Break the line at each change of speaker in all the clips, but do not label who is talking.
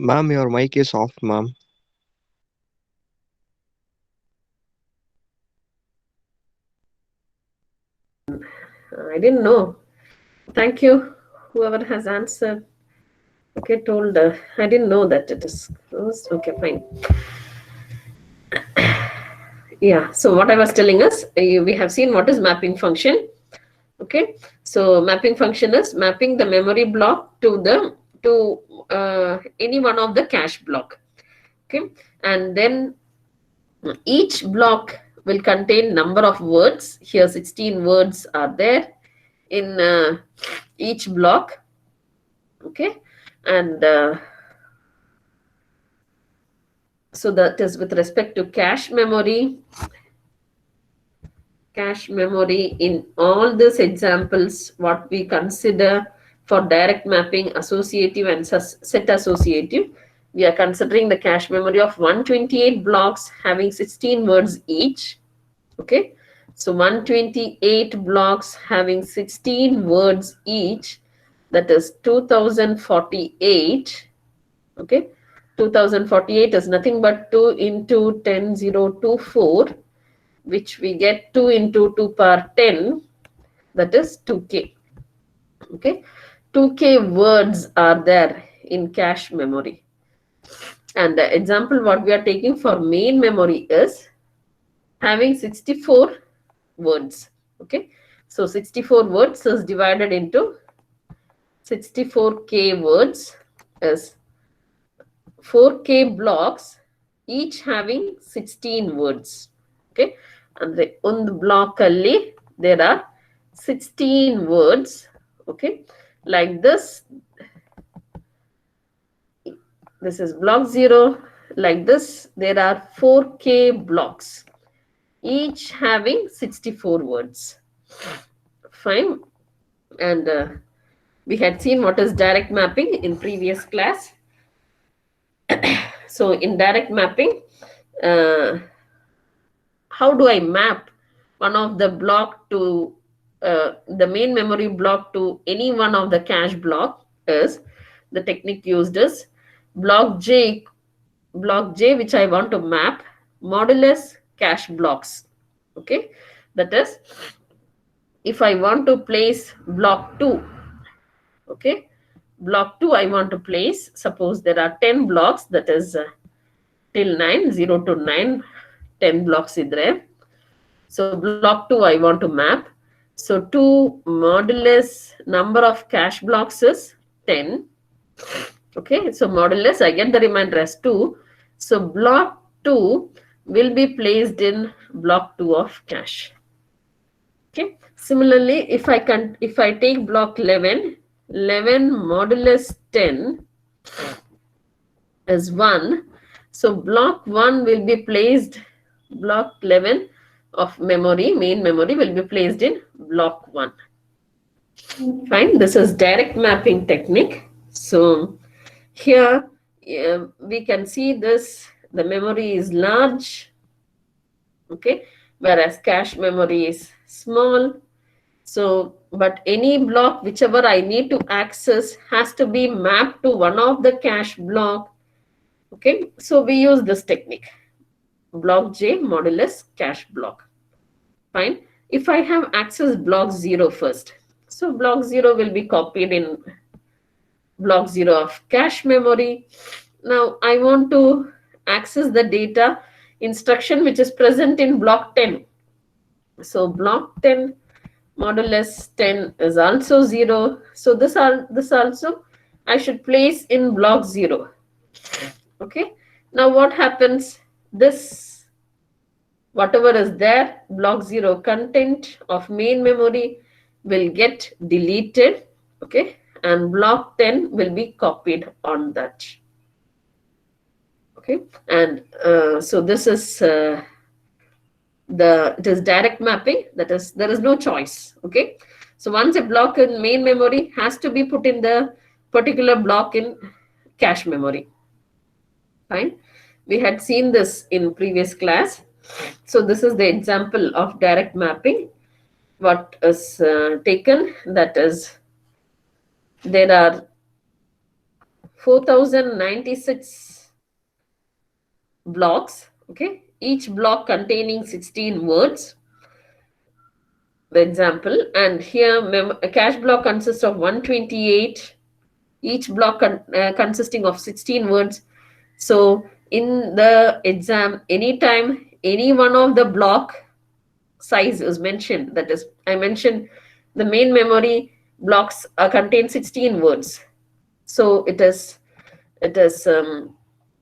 Ma'am, your mic is off, ma'am.
I didn't know. Thank you, whoever has answered. Okay, told. I didn't know that it is closed. Okay, fine. Yeah. So what I was telling us, we have seen what is mapping function. Okay. So mapping function is mapping the memory block to any one of the cache block. Okay, and then each block will contain number of words. Here, 16 words are there in each block. Okay, and so that is with respect to cache memory in all these examples, what we consider for direct mapping, associative and set associative, we are considering the cache memory of 128 blocks having 16 words each. Okay, so 128 blocks having 16 words each, that is 2048. Okay, 2048 is nothing but 2 into 10024, which we get 2 into 2 power 10, that is 2k. Okay, 2k words are there in cache memory. And the example what we are taking for main memory is having 64 words. Okay, so 64 words is divided into 64k words is 4k blocks, each having 16 words. Okay, and the one block ಅಲ್ಲಿ there are 16 words. Okay, like this is block 0. Like this, there are 4k blocks, each having 64 words. Fine. And we had seen what is direct mapping in previous class. So in direct mapping, uh, how do I map one of the block to the main memory block to any one of the cache block is the technique used is block j which I want to map modulus cache blocks. Okay, that is, if I want to place block 2, okay, block 2 I want to place, suppose there are 10 blocks, that is till 9, 0 to 9, 10 blocks is there. So block 2 I want to map. So 2 modulus number of cache blocks is 10. Okay, so modulus I get the remainder as 2. So block 2 will be placed in block 2 of cache. Okay, similarly, if I take block 11, 11 modulus 10 is 1. So block 1 will be placed, block 11 of memory, main memory will be placed in block 1. Fine, this is direct mapping technique. So here we can see this, the memory is large, okay, whereas cache memory is small. So, but any block, whichever I need to access, has to be mapped to one of the cache block. Okay, so we use this technique, block J modulus cache block. Fine. If I have access block 0 first, so block 0 will be copied in block 0 of cache memory. Now I want to access the data instruction which is present in block 10. So block 10 modulus 10 is also 0. So this also I should place in block 0. Okay. Now what happens? This, whatever is there, block 0 content of main memory will get deleted. Okay. And block 10 will be copied on that. Okay. And so this is it is direct mapping, that is there is no choice. Okay, so once a block in main memory has to be put in the particular block in cache memory. Fine, we had seen this in previous class. So this is the example of direct mapping what is taken, that is there are 4096 blocks. Okay, each block containing 16 words. The example, and here a cache block consists of 128, each block consisting of 16 words. So in the exam, anytime any one of the block size is mentioned, that is, I mentioned the main memory blocks contain 16 words. So it is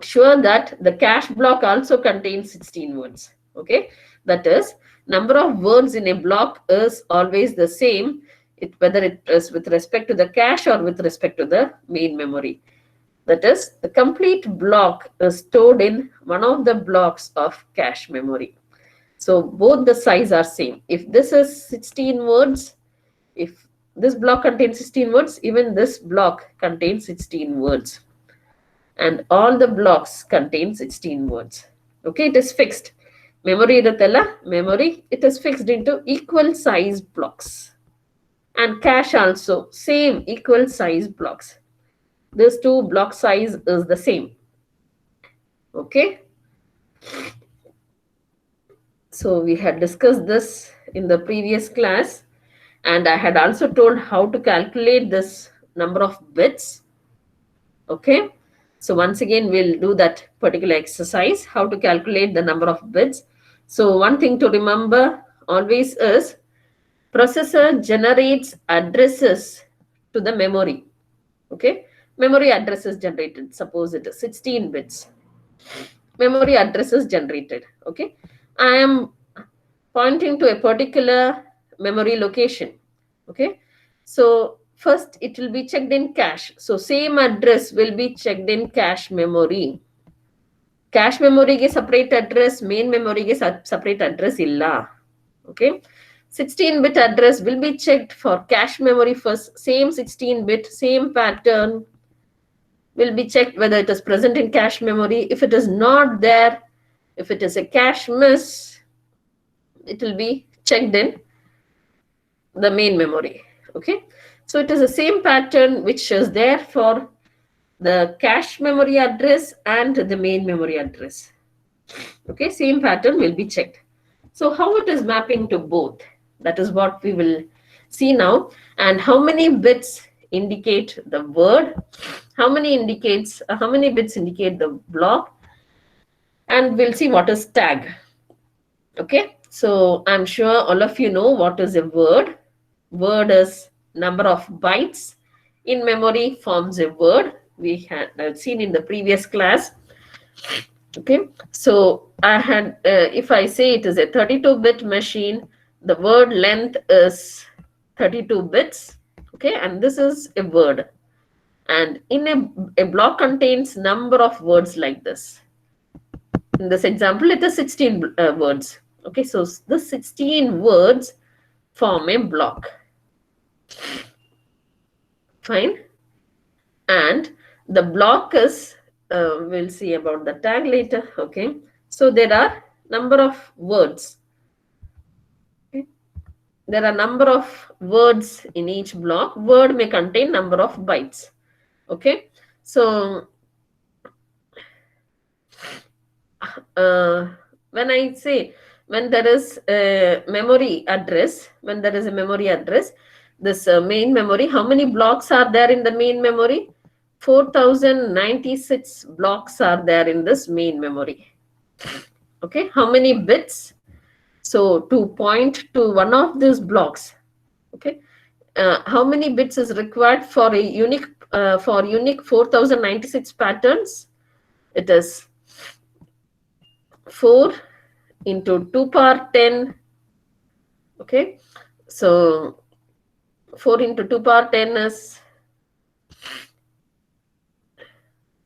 sure that the cache block also contains 16 words. Okay, that is, number of words in a block is always the same, whether it is with respect to the cache or with respect to the main memory. That is, the complete block is stored in one of the blocks of cache memory. So both the size are same. If this is 16 words, if this block contains 16 words, even this block contains 16 words. And all the blocks contain 16 words. Okay, it is fixed. Memory memory, it is fixed into equal size blocks. And cache also, same equal size blocks. These two block size is the same. Okay. So we had discussed this in the previous class, and I had also told how to calculate this number of bits. Okay. So once again, we'll do that particular exercise, how to calculate the number of bits. So one thing to remember always is, processor generates addresses to the memory. Okay. Memory address is generated. Suppose it is 16 bits. Memory address is generated. Okay. I am pointing to a particular memory location. Okay. So first it will be checked in cache. So same address will be checked in cache memory. Cache memory ge separate address, main memory ge separate address illa. Okay. 16-bit address will be checked for cache memory first. Same 16-bit, same pattern will be checked whether it is present in cache memory. If it is not there, if it is a cache miss, it will be checked in the main memory. Okay. So it is the same pattern which is there for the cache memory address and the main memory address. Okay, same pattern will be checked. So how it is mapping to both, that is what we will see now. And how many bits indicate the word, how many bits indicate the block, and we'll see what is tag. Okay, so I'm sure all of you know what is a word. Word is number of bytes in memory forms a word. We had seen in the previous class. Okay, so I had, if I say it is a 32-bit machine, the word length is 32 bits. Okay, and this is a word. And in a block contains number of words like this. In this example, it is 16 words. Okay, so the 16 words form a block. Fine. And the block is, we'll see about the tag later. Okay, so there are number of words. Okay. There are number of words in each block. Word may contain number of bytes. Okay, so when I say, when there is a memory address, this main memory, how many blocks are there in the main memory? 4096 blocks are there in this main memory. Okay, how many bits? So to point to one of these blocks, okay, how many bits is required for a unique 4096 patterns? It is 4 into 2 power 10. Okay, so 4 into 2 power 10 is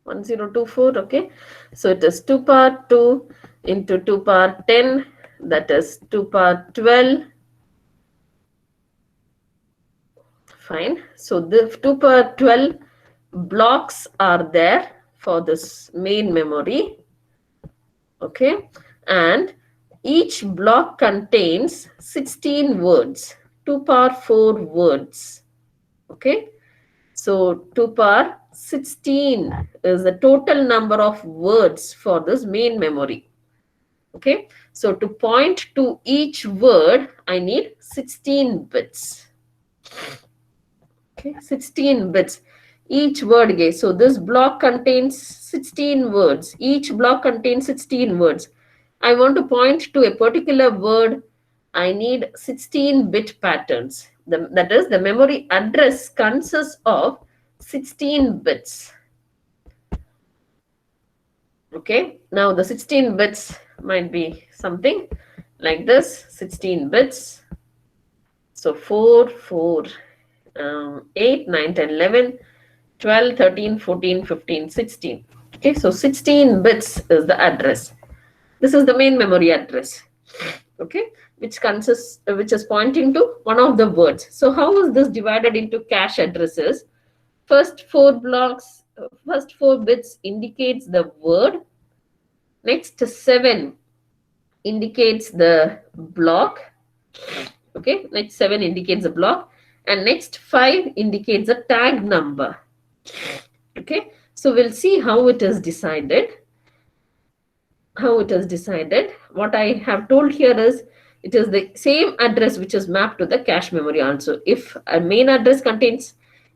1024. Okay, so it is 2 power 2 into 2 power 10, that is 2 power 12. Fine. So the 2 power 12 blocks are there for this main memory. Okay, and each block contains 16 words, 2 power 4 words. Okay, So 2 power 16 is the total number of words for this main memory. Okay, so to point to each word, I need 16 bits. Okay, 16 bits. Each word, guys. So this block contains 16 words. Each block contains 16 words. I want to point to a particular word. I need 16-bit patterns. That is, the memory address consists of 16 bits. Okay, now the 16 bits might be something like this, 16 bits. So 4, 4, 8, 9, 10, 11, 12, 13, 14, 15, 16. Okay, so 16 bits is the address. This is the main memory address. Okay, which is pointing to one of the words. So how is this divided into cache addresses? First four bits indicates the word. Next 7 indicates the block. Okay, next 7 indicates the block, and next 5 indicates a tag number. Okay, so we'll see how it is decided. What I have told here is it is the same address which is mapped to the cache memory also. If a main address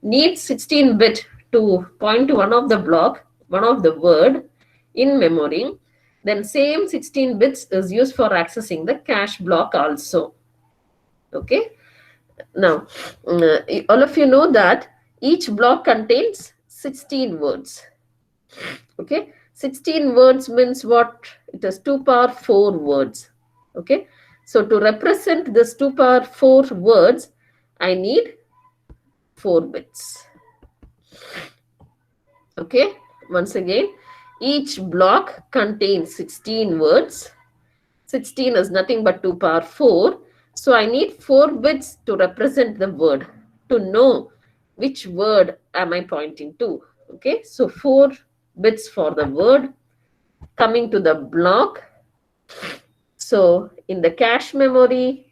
needs 16 bit to point to one of the word in memory, then same 16 bits is used for accessing the cache block also. Okay, now all of you know that each block contains 16 words. Okay, 16 words means what? It is 2 power 4 words. Okay, so to represent this 2 power 4 words, I need 4 bits. Okay, once again, each block contains 16 words. 16 is nothing but 2 power 4. So I need 4 bits to represent the word, to know which word am I pointing to. Okay, so 4 bits for the word. Coming to the block. So in the cache memory,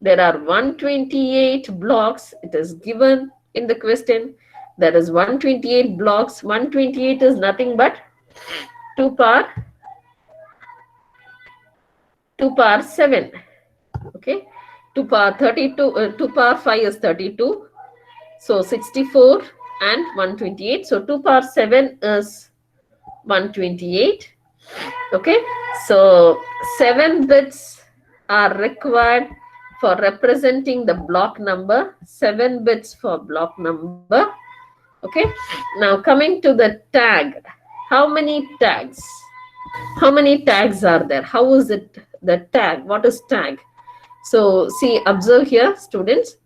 there are 128 blocks. It is given in the question. There is 128 blocks. 128 is nothing but 2 power 7. Okay, 2 power 32, 2 power 5 is 32. So 64 and 128. So 2 power 7 is 128. Okay, so 7 bits are required for representing the block number. 7 bits for block number. Okay, now coming to the tag. How many tags? How many tags are there? How is it the tag? What is tag? So see, observe here, students.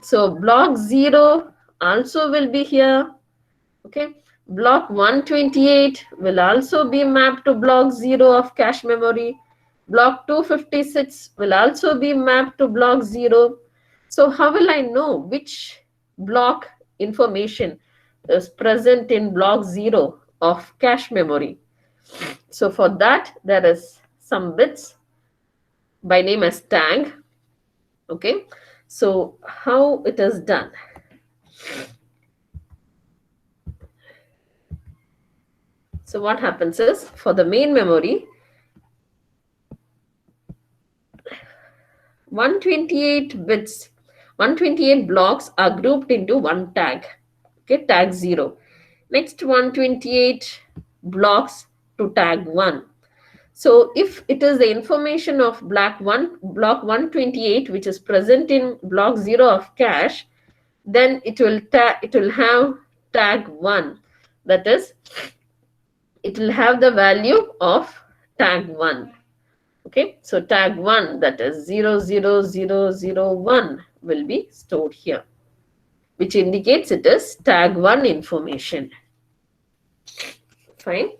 So block 0 also will be here. Okay, block 128 will also be mapped to block 0 of cache memory. Block 256 will also be mapped to block 0. So how will I know which block information is present in block 0 of cache memory? So for that, there is some bits by name as tag. Okay, so how it is done? So what happens is, for the main memory, 128 bits, 128 blocks are grouped into one tag. Okay, tag 0. Next 128 blocks to tag 1. So if it is the information of block 128 which is present in block 0 of cache, then it will have tag 1. That is, it will have the value of tag 1. Okay, so tag 1, that is 00001, will be stored here, which indicates it is tag 1 information. Fine.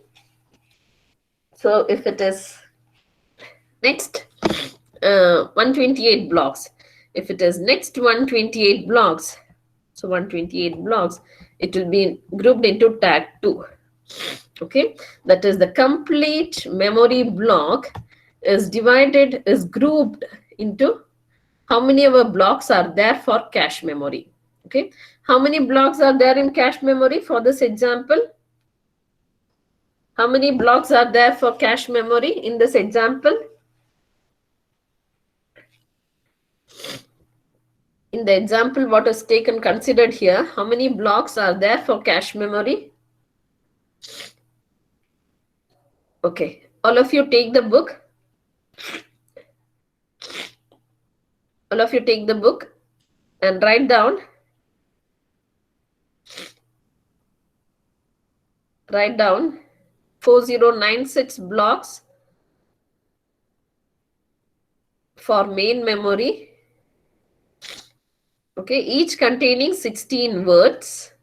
So if it is next 128 blocks, if it is next 128 blocks, so 128 blocks, it will be grouped into tag 2. Okay, that is, the complete memory block is grouped into how many of our blocks are there for cache memory. Okay, how many blocks are there in cache memory for this example? How many blocks are there for cache memory in this example? In the example what is taken considered here, how many blocks are there for cache memory? Okay, all of you take the book. All of you take the book and write down. Write down 4096 blocks for main memory. Okay, each containing 16 words.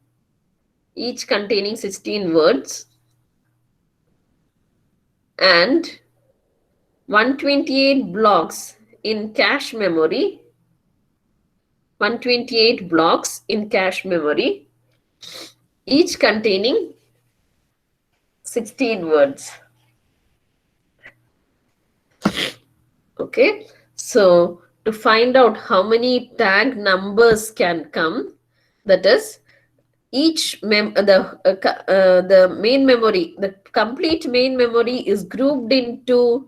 Each containing 16 words. And 128 blocks in cache memory. 128 blocks in cache memory, each containing 16 words. Okay, so to find out how many tag numbers can come, that is, each the main memory, the complete main memory is grouped into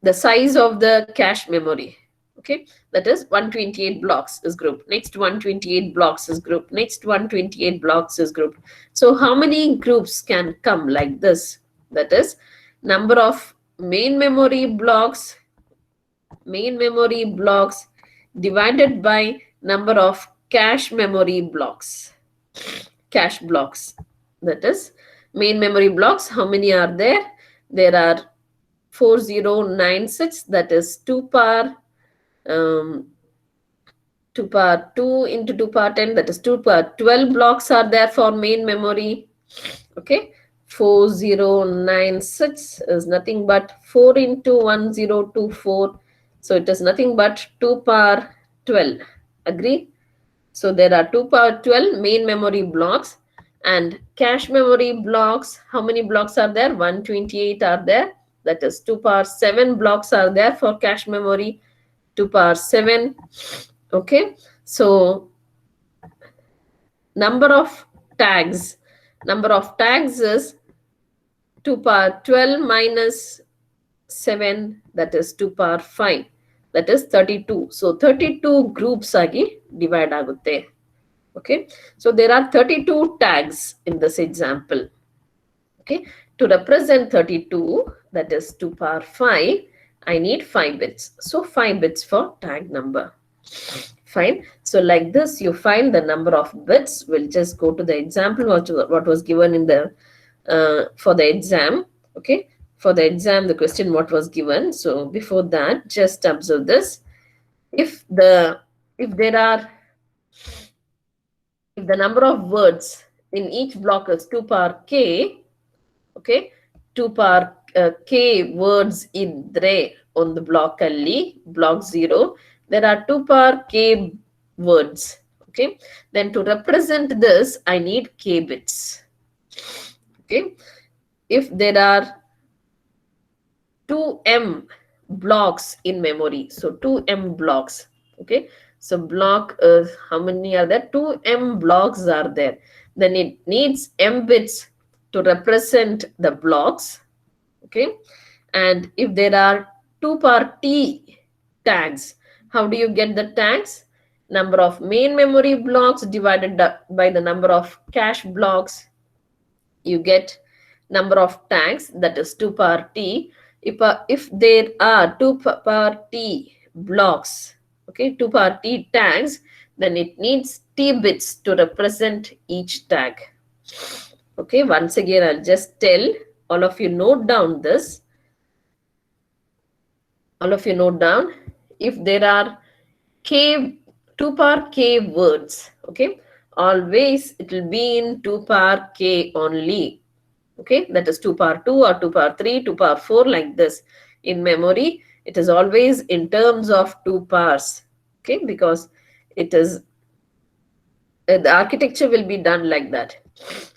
the size of the cache memory. Okay, that is 128 blocks is grouped. Next 128 blocks is grouped. Next 128 blocks is grouped. So how many groups can come like this? That is number of main memory blocks divided by number of cache memory blocks. Cache blocks. That is main memory blocks. How many are there? There are 4096, that is 2 power 2 power 2 into 2 power 10, that is 2 power 12 blocks are there for main memory. Okay, 4096 is nothing but 4 into 1024, so it is nothing but 2 power 12. Agree? So there are 2 power 12 main memory blocks, and cache memory blocks, how many blocks are there? 128 are there, that is 2 power 7 blocks are there for cache memory. 2 power 7. Okay, so number of tags is 2 power 12 minus 7, that is 2 power 5, that is 32. So 32 groups agi divide agutte. Okay, so there are 32 tags in this example. Okay, to represent 32, that is 2 power 5, I need 5 bits. So 5 bits for tag number. Fine. So like this, you find the number of bits. We'll just go to the example what was given in the for the exam. Okay, for the exam, the question what was given. So before that, just observe this. If the number of words in each block is 2 power k, okay, 2 power k words idre on the block alli, block 0, there are 2 power k words. Okay, then to represent this, I need k bits. Okay, if there are 2m blocks in memory, so 2m blocks. Okay, so block, how many are there? 2m blocks are there. Then it needs m bits to represent the blocks. Okay, and if there are 2 power t tags, how do you get the tags? Number of main memory blocks divided by the number of cache blocks, you get number of tags, that is 2 power t. If there are 2 power t blocks, okay, 2 power t tags, then it needs t bits to represent each tag. Okay, once again, I'll just tell all of you, note down this. All of you note down. If there are 2 power k words, okay, always it will be in 2 power k only. Okay, that is 2 power 2 or 2 power 3, 2 power 4, like this. In memory, it is always in terms of 2 powers. Okay, because it is the architecture will be done like that.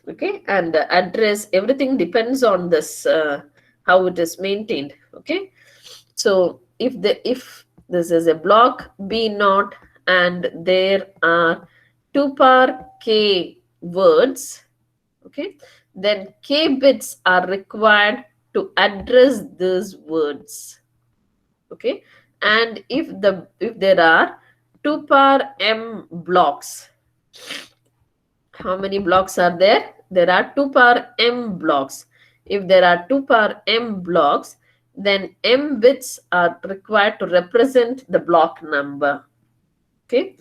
Okay, and the address, everything depends on this, how it is maintained. Okay, so if this is a block B0 and there are 2 power k words, okay, then k bits are required to address these words, okay. And if there are 2 power m blocks, how many blocks are there? There are 2 power m blocks. If there are 2 power m blocks, then m bits are required to represent the block number, okay.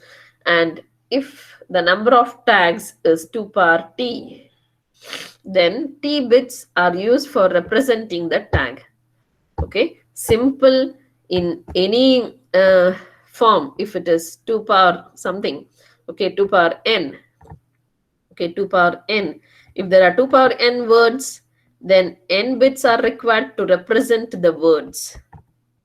And if the number of tags is 2 power t, then t bits are used for representing the tag, okay. Simple in any form. If it is 2 power something, okay, 2 power n, okay, 2 power n. If there are 2 power n words, then n bits are required to represent the words,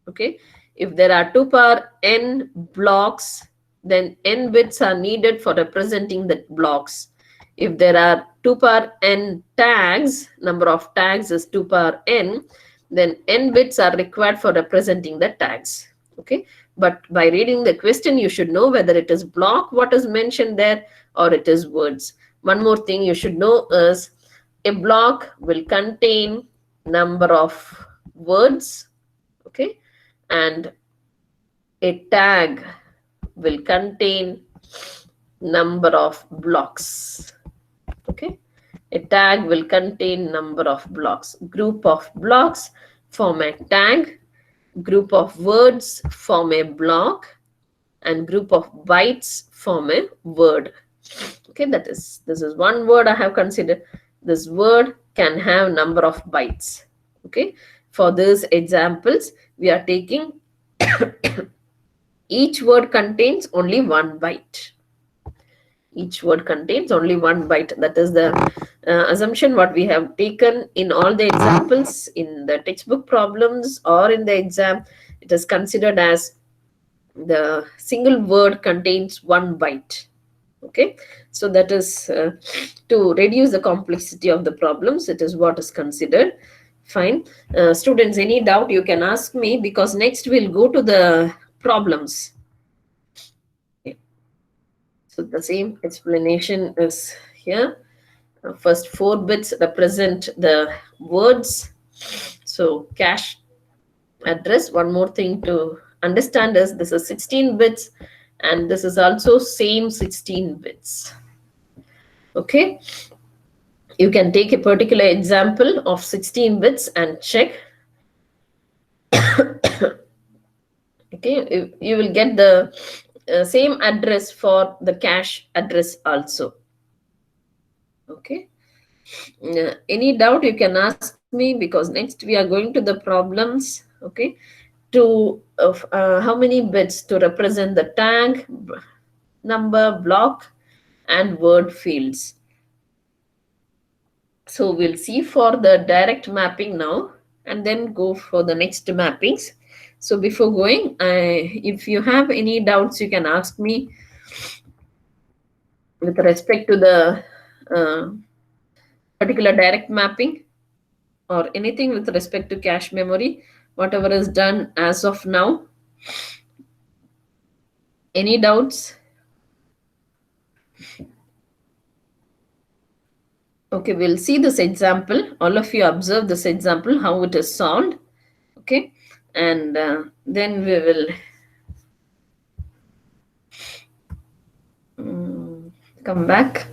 okay. If there are 2 power n blocks, then n bits are needed for representing the blocks. If there are 2 power n tags, number of tags is 2 power n, then n bits are required for representing the tags, okay. But by reading the question, you should know whether it is block, what is mentioned there, or it is words. One more thing you should know is a block will contain number of words, okay, and a tag will contain number of blocks, okay. A tag will contain number of blocks. Group of blocks form a tag, group of words form a block, and group of bytes form a word, okay. This is one word I have considered. This word can have number of bytes, okay. For these examples, we are taking each word contains only one byte. Each word contains only one byte. That is the assumption what we have taken in all the examples in the textbook problems or in the exam. It is considered as the single word contains one byte, okay. So that is to reduce the complexity of the problems. It is what is considered. Fine. Students, any doubt you can ask me, because next we'll go to the problems. So the same explanation is here. First 4 bits represent the words. So cache address. One more thing to understand is this is 16 bits and this is also same 16 bits. Okay. You can take a particular example of 16 bits and check. Okay, you will get the same address for the cache address also. Okay. Any doubt you can ask me, because next we are going to the problems, okay, to how many bits to represent the tag, number, block, and word fields. So we'll see for the direct mapping now and then go for the next mappings. So before going, if you have any doubts, you can ask me with respect to the particular direct mapping or anything with respect to cache memory, whatever is done as of now. Any doubts? Okay, we'll see this example. All of you observe this example, how it is solved. Okay, and then we will come back.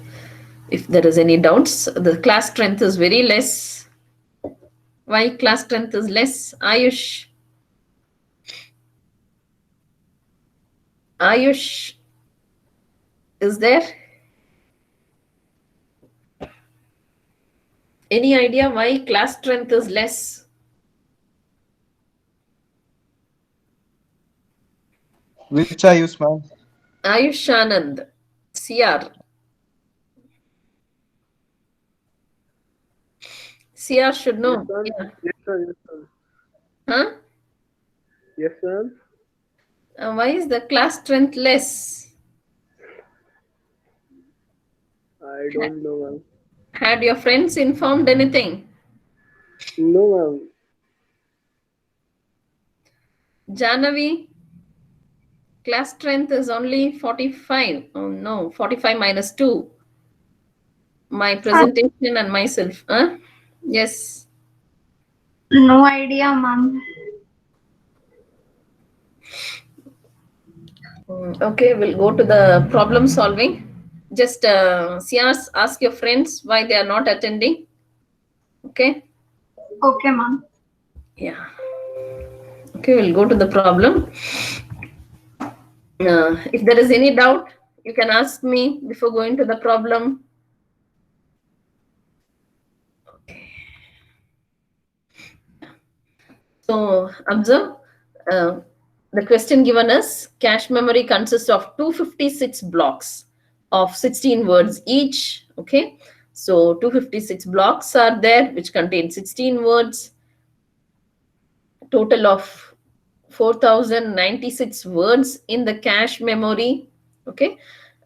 If there is any doubts, the class strength is very less. Why class strength is less? Ayush? Ayush is there? Any idea why class strength is less?
Which Ayush, ma'am?
Ayush Anand, CR. CR should know.
Yes, sir.
Yeah.
Yes, sir. Yes, sir.
Huh?
Yes, sir.
Why is the class strength less?
I don't know, ma'am.
Had your friends informed anything?
No, ma'am.
Janavi? Class strength is only 45. Oh no, 45 minus 2. My presentation and myself. Huh? Yes.
No idea, ma'am.
Okay, we'll go to the problem solving. Just ask your friends why they are not attending. Okay.
Okay, ma'am.
Yeah. Okay, we'll go to the problem. If there is any doubt, you can ask me before going to the problem. Okay. So observe the question given us. Cache memory consists of 256 blocks of 16 words each. Okay. So 256 blocks are there which contain 16 words. Total of 4096 words in the cache memory. Okay.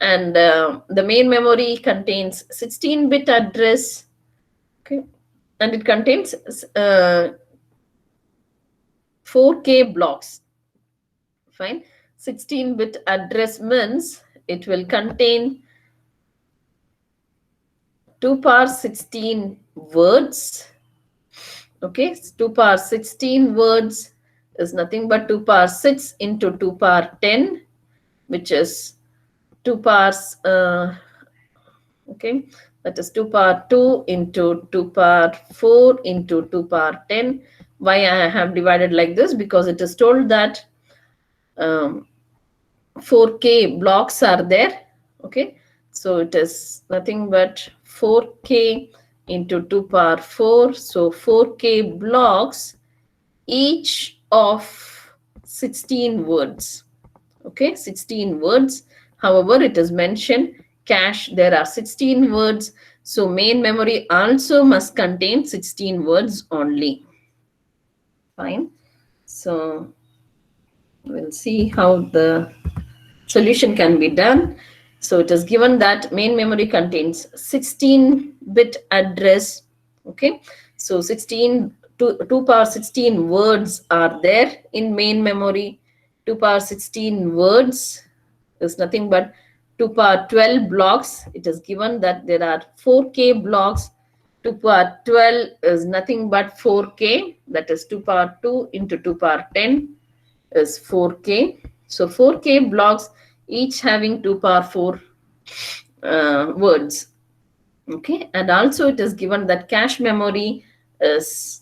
And the main memory contains 16-bit address. Okay. And it contains 4K blocks. Fine. 16-bit address means it will contain 2 power 16 words. Okay. 2 power 16 words is nothing but 2 power 6 into 2 power 10, which is 2 powers. Okay. That is 2 power 2 into 2 power 4 into 2 power 10. Why I have divided like this? Because it is told that 4K blocks are there. Okay. So it is nothing but 4K into 2 power 4. So 4K blocks, each of 16 words. Okay. 16 words. However, it is mentioned cache, there are 16 words. So main memory also must contain 16 words only. Fine. So we'll see how the solution can be done. So it is given that main memory contains 16-bit address. Okay. So 2 power 16 words are there in main memory. 2 power 16 words is nothing but 2 power 12 blocks. It is given that there are 4K blocks. 2 power 12 is nothing but 4K. That is 2 power 2 into 2 power 10 is 4K. So 4K blocks, each having 2 power 4 words. Okay. And also it is given that cache memory is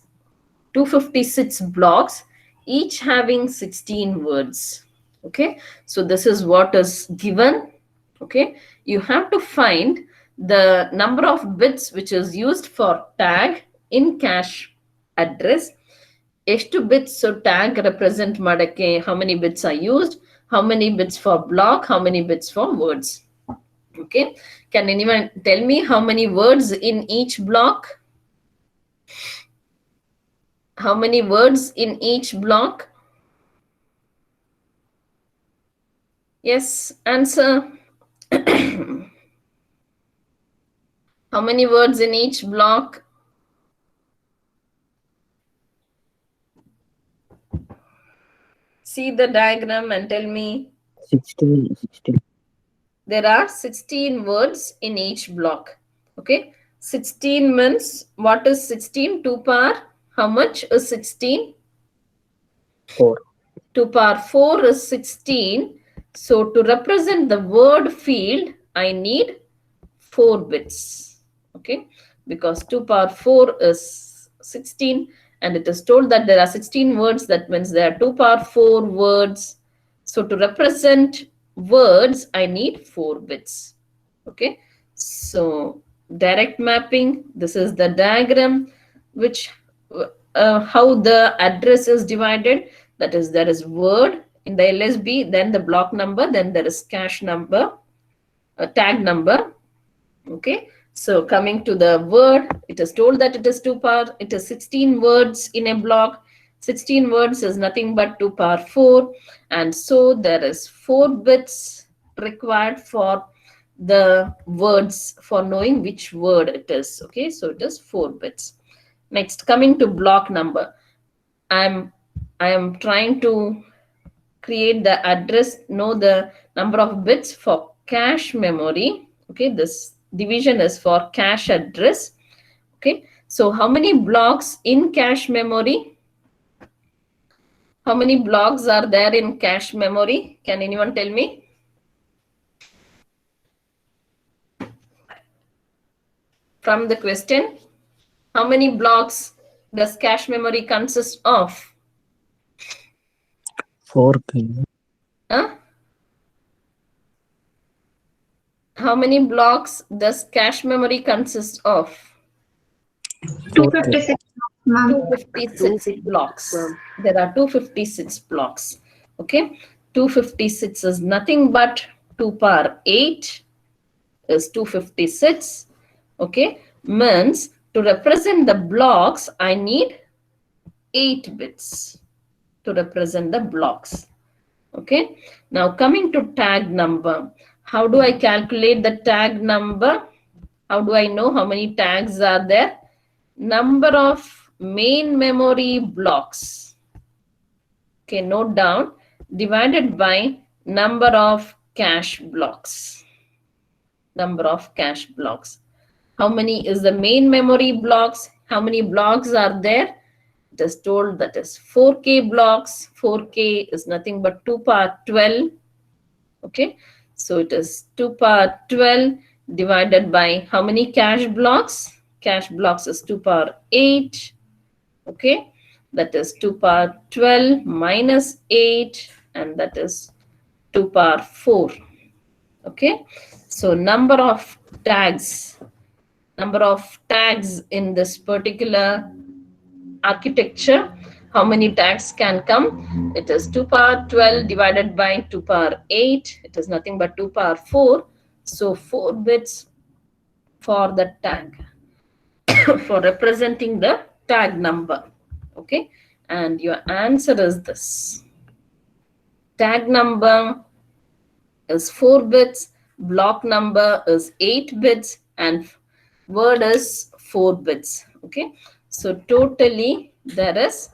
256 blocks, each having 16 words. Okay. So this is what is given. Okay. You have to find the number of bits which is used for tag in cache address. ಎಷ್ಟು bits so tag represent ಮಾಡಕ್ಕೆ how many bits are used, how many bits for block, how many bits for words. Okay. Can anyone tell me how many words in each block? How many words in each block? Yes, answer. How many words in each block? See the diagram and tell me.
16.
There are 16 words in each block. Okay. 16 means, what is 16? 2 power, how much is 16?
4.
2 power 4 is 16. So to represent the word field, I need 4 bits. Okay. Because 2 power 4 is 16 and it is told that there are 16 words. That means there are 2 power 4 words. So to represent words, I need 4 bits. Okay. So direct mapping, this is the diagram which how the address is divided. That is, there is word in the LSB, then the block number, then there is cache number, tag number. Okay. So coming to the word, it is told that it is 2 power, it is 16 words in a block. 16 words is nothing but 2 power 4. And so there is 4 bits required for the words, for knowing which word it is. Okay. So it is 4 bits. Next, coming to block number. I am trying to create the address, know the number of bits for cache memory. Okay, this division is for cache address. Okay, so how many blocks in cache memory? How many blocks are there in cache memory? Can anyone tell me? From the question, how many blocks does cache memory consist of?
4 kilo.
Huh? How many blocks does cache memory consist of?
256, ma'am.
256 blocks. There are 256 blocks. Okay, 256 is nothing but 2 power 8 is 256. Okay, means to represent the blocks, I need 8 bits to represent the blocks. Okay, now coming to tag number. How do I calculate the tag number? How do I know how many tags are there? Number of main memory blocks. Okay, note down, divided by number of cache blocks. Number of cache blocks. How many is the main memory blocks? How many blocks are there? It is told that is 4K blocks. 4K is nothing but 2 power 12. Okay, so it is 2 power 12 divided by how many cache blocks? Cache blocks is 2 power 8. Okay, that is 2 power 12 minus 8, and that is 2 power 4. Okay, so number of tags in this particular architecture, how many tags can come? It is 2 power 12 divided by 2 power 8. It is nothing but 2 power 4. So 4 bits for the tag for representing the tag number. Okay, and your answer is this. Tag number is 4 bits, block number is 8 bits, and word is 4 bits. Okay, so totally there is,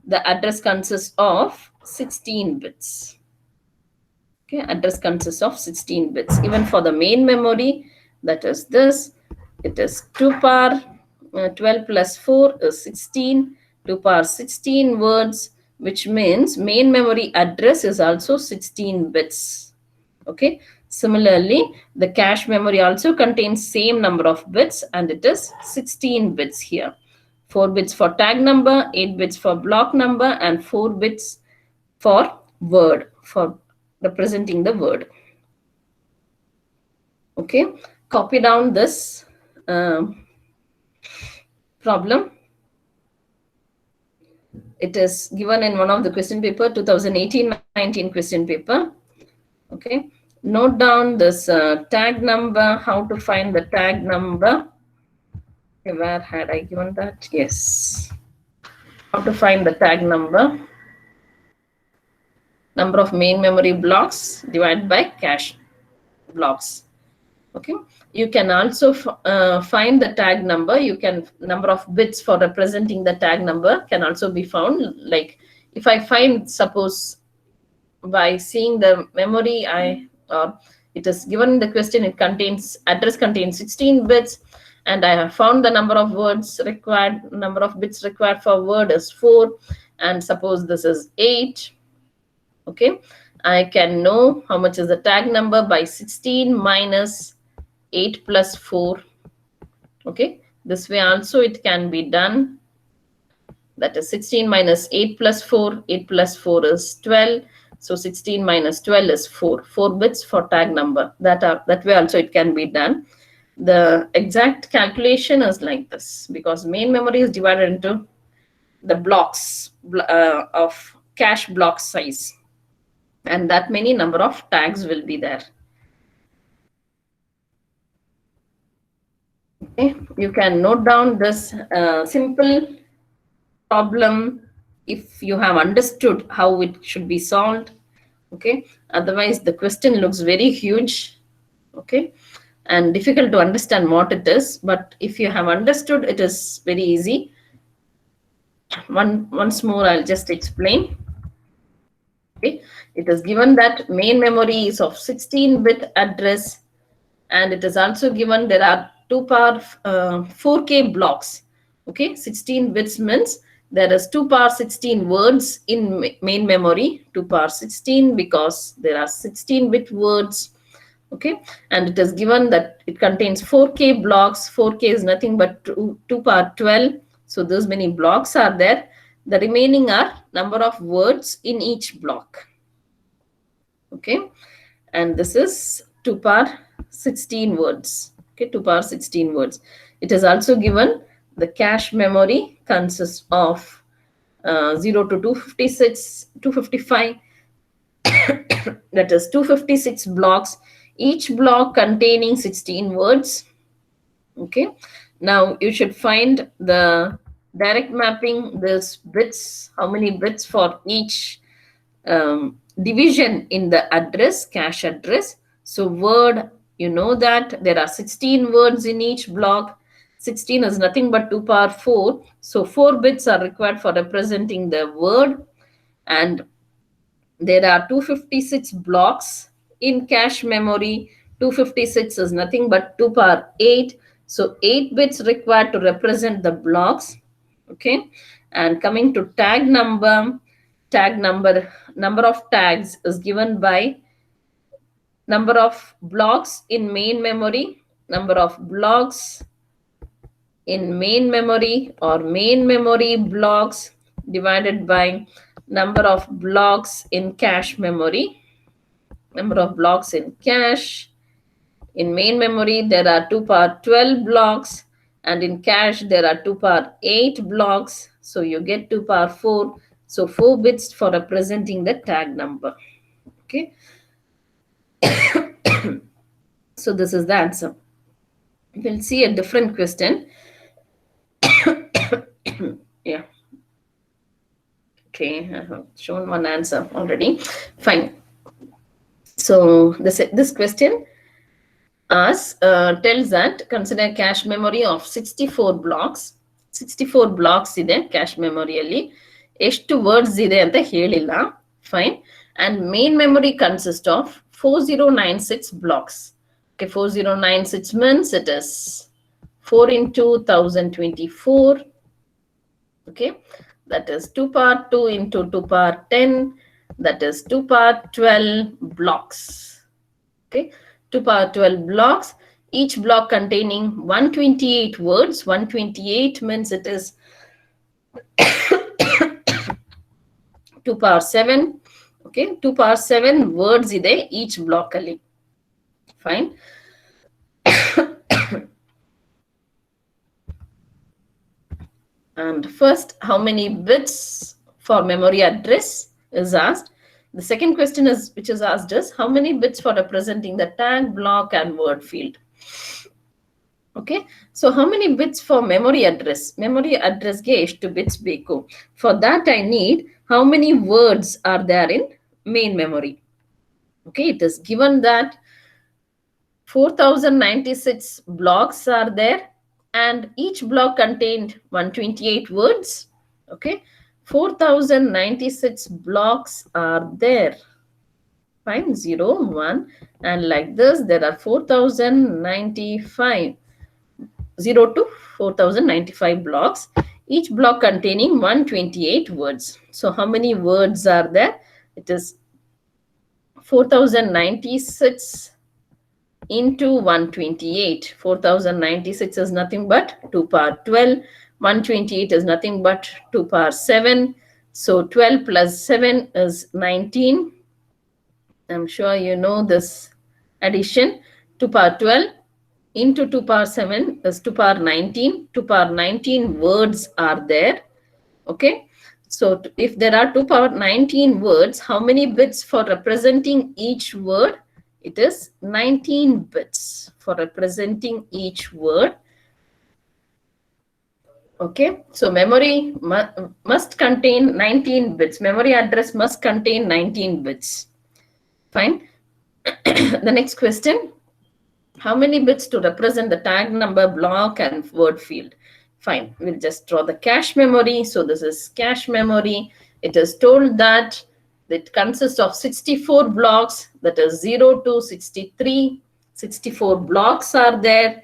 the address consists of 16 bits. Okay, address consists of 16 bits. Even for the main memory, that is this, it is 2 power 12 plus 4 is 16, 2 power 16 words, which means main memory address is also 16 bits. Okay, similarly, the cache memory also contains same number of bits, and it is 16 bits here. 4 bits for tag number, 8 bits for block number, and 4 bits for word, for representing the word. Okay, copy down this problem. It is given in one of the question paper, 2018-19 question paper. Okay, note down this tag number, how to find the tag number. Okay, where had I given that? Yes. How to find the tag number. Number of main memory blocks divided by cache blocks. Okay, you can also find the tag number. You can, number of bits for representing the tag number can also be found. Like if I find, suppose by seeing the memory, it is given in the question, it contains, address contains 16 bits, and I have found the number of words required, number of bits required for word is 4, and suppose this is 8. Okay, I can know how much is the tag number by 16 minus 8 plus 4. Okay, this way also it can be done. That is 16 minus 8 plus 4. 8 plus 4 is 12. So 16 minus 12 is 4. 4 bits for tag number. That way also it can be done. The exact calculation is like this, because main memory is divided into the blocks of cache block size, and that many number of tags will be there. Okay, you can note down this simple problem if you have understood how it should be solved. Okay, otherwise the question looks very huge, okay, and difficult to understand what it is. But if you have understood, it is very easy. Once more I'll just explain. Okay, It is given that main memory is of 16-bit address, and it is also given there are 2 power 4K blocks. Okay, 16 bits means there is 2 power 16 words in main memory, 2 power 16 because there are 16-bit words. Okay, and it is given that it contains 4K blocks. 4K is nothing but 2 power 12. So those many blocks are there. The remaining are number of words in each block. Okay, and this is 2 power 16 words. Okay, 2 power 16 words. It is also given the cache memory consists of 0 to 256, 255. That is 256 blocks, each block containing 16 words. Okay, now you should find the direct mapping, this bits, how many bits for each division in the address, cache address. So word, you know that there are 16 words in each block. 16 is nothing but 2 power 4. So 4 bits are required for representing the word, and there are 256 blocks in cache memory. 256 is nothing but 2 power 8. So 8 bits required to represent the blocks. Okay, and coming to tag number, number of tags is given by number of blocks in main memory, number of blocks in main memory or main memory blocks divided by number of blocks in cache memory. Number of blocks in cache. In main memory, there are 2 power 12 blocks, and in cache, there are 2 power 8 blocks. So you get 2 power 4. So 4 bits for representing the tag number. Okay. So this is the answer. We'll see a different question. Yeah. Okay, I have shown one answer already. Fine. So this question tells that consider cache memory of 64 blocks. 64 blocks ಇದೆ cache memory. ಎಷ್ಟು words ಇದೆ ಅಂತ ಹೇಳಿಲ್ಲ. Fine. And main memory consists of 4096 blocks. Okay, 4096 means it is 4 into 1024. Okay, that is 2 power 2 into 2 power 10. That is 2 power 12 blocks. Okay, 2 power 12 blocks, each block containing 128 words. 128 means it is 2 power 7. Okay, 2 power 7 words ide each block alli. Fine. And first, how many bits for memory address is asked. The second question is, which is asked is, how many bits for representing the tag, block, and word field? Okay, so how many bits for memory address? Memory address ge eshtu bits beku. For that, I need how many words are there in main memory. Okay, it is given that 4096 blocks are there, and each block contained 128 words. Okay, 4096 blocks are there. Fine, 0, 1, and like this, there are 4095. 0 to 4095 blocks, each block containing 128 words. So how many words are there? It is 4096 into 128. 4096 is nothing but 2 power 12. 128 is nothing but 2 power 7. So 12 plus 7 is 19. I'm sure you know this addition. 2 power 12 into 2 power 7 is 2 power 19. 2 power 19 words are there. Okay. So if there are 2 power 19 words, how many bits for representing each word? It is 19 bits for representing each word. Okay, so memory must contain 19 bits. Memory address must contain 19 bits. Fine. The next question, how many bits to represent the tag number, block, and word field? Fine, we'll just draw the cache memory. So this is cache memory. It is told that that consists of 64 blocks, that is 0 to 63. 64 blocks are there,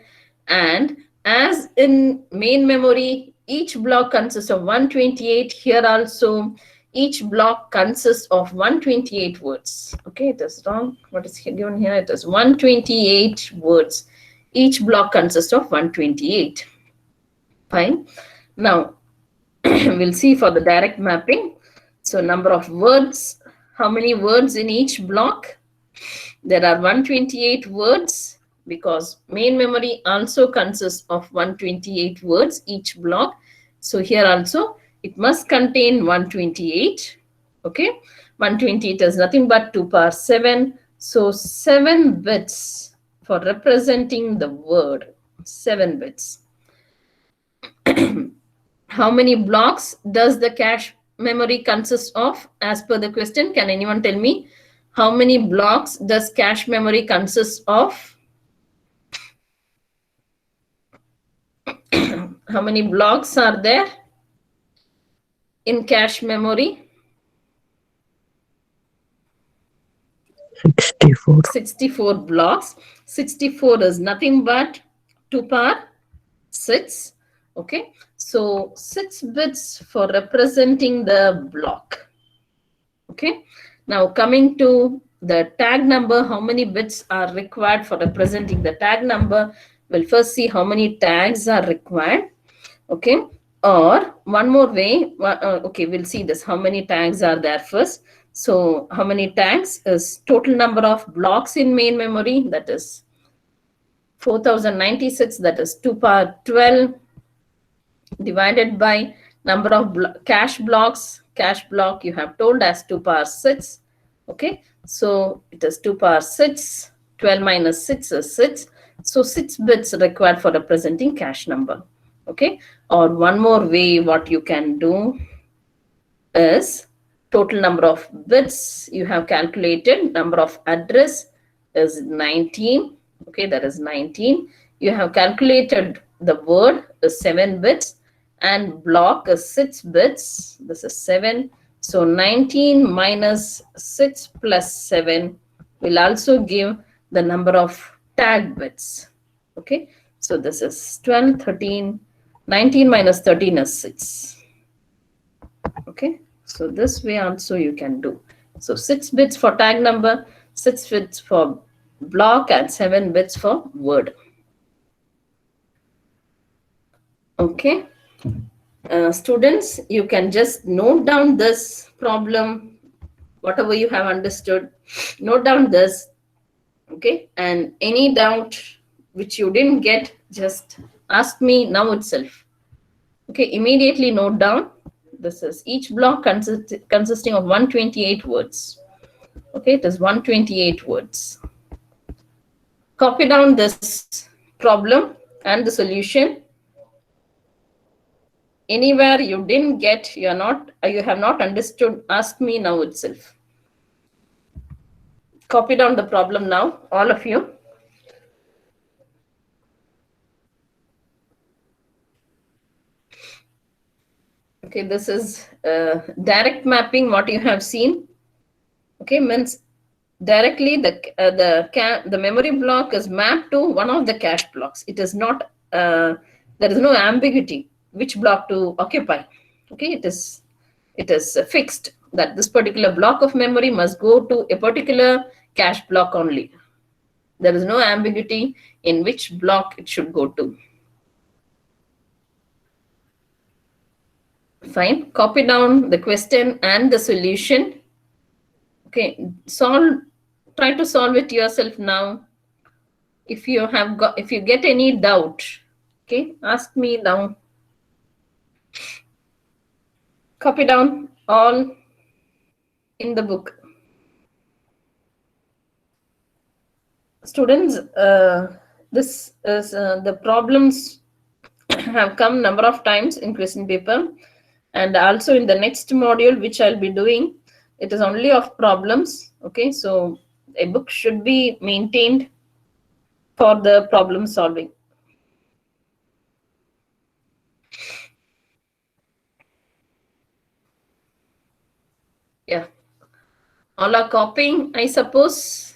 and as in main memory, each block consists of 128. Here also, each block consists of 128 words. Okay, it is wrong. What is given here? It is 128 words. Each block consists of 128. Fine. Now, we'll see for the direct mapping. So number of words, how many words in each block? There are 128 words because main memory also consists of 128 words each block. So here also it must contain 128. Okay, 128 is nothing but 2 power 7. So 7 bits for representing the word. 7 bits. How many blocks does the cache memory consist of as per the question? Can anyone tell me how many blocks does cache memory consist of? How many blocks are there in cache memory?
64.
64 blocks. 64 is nothing but 2 power 6. Okay, so 6 bits for representing the block. Okay, now coming to the tag number, how many bits are required for representing the tag number? We'll first see how many tags are required. Okay, or one more way. Okay, we'll see this. How many tags are there first? So how many tags is total number of blocks in main memory? That is 4096. That is 2 power 12 divided by number of cache blocks. Cache block you have told as 2 power 6. Okay, so it is 2 power 6. 12 minus 6 is 6. So 6 bits required for representing cache number. Okay, or one more way what you can do is total number of bits you have calculated. Number of address is 19. Okay, that is 19. You have calculated the word is 7 bits and block is 6 bits. This is 7. So 19 minus 6 plus 7 will also give the number of tag bits. Okay, so this is 12, 13, 19 minus 13 is 6. Okay, so this way also you can do. So 6 bits for tag number, 6 bits for block, and 7 bits for word. Okay, students, you can just note down this problem, whatever you have understood, note down this. Okay, and any doubt which you didn't get, just ask me now itself. Okay, immediately note down. This is each block consisting of 128 words. Okay, it is 128 words. Copy down this problem and the solution. Anywhere you didn't get, you have not understood, ask me now itself. Copy down the problem now, all of you. Okay, this is direct mapping, what you have seen. Okay, means directly the memory block is mapped to one of the cache blocks. It is not, there is no ambiguity which block to occupy. Okay, it is fixed that this particular block of memory must go to a particular cache block only. There is no ambiguity in which block it should go to. Fine, copy down the question and the solution. Okay, try to solve it yourself now. If you get any doubt, okay, ask me now. Copy down all in the book. Students, this is the problems have come number of times in question paper, and also in the next module which I'll be doing, it is only of problems. Okay, so a book should be maintained for the problem solving. Yeah, All are copying, I suppose.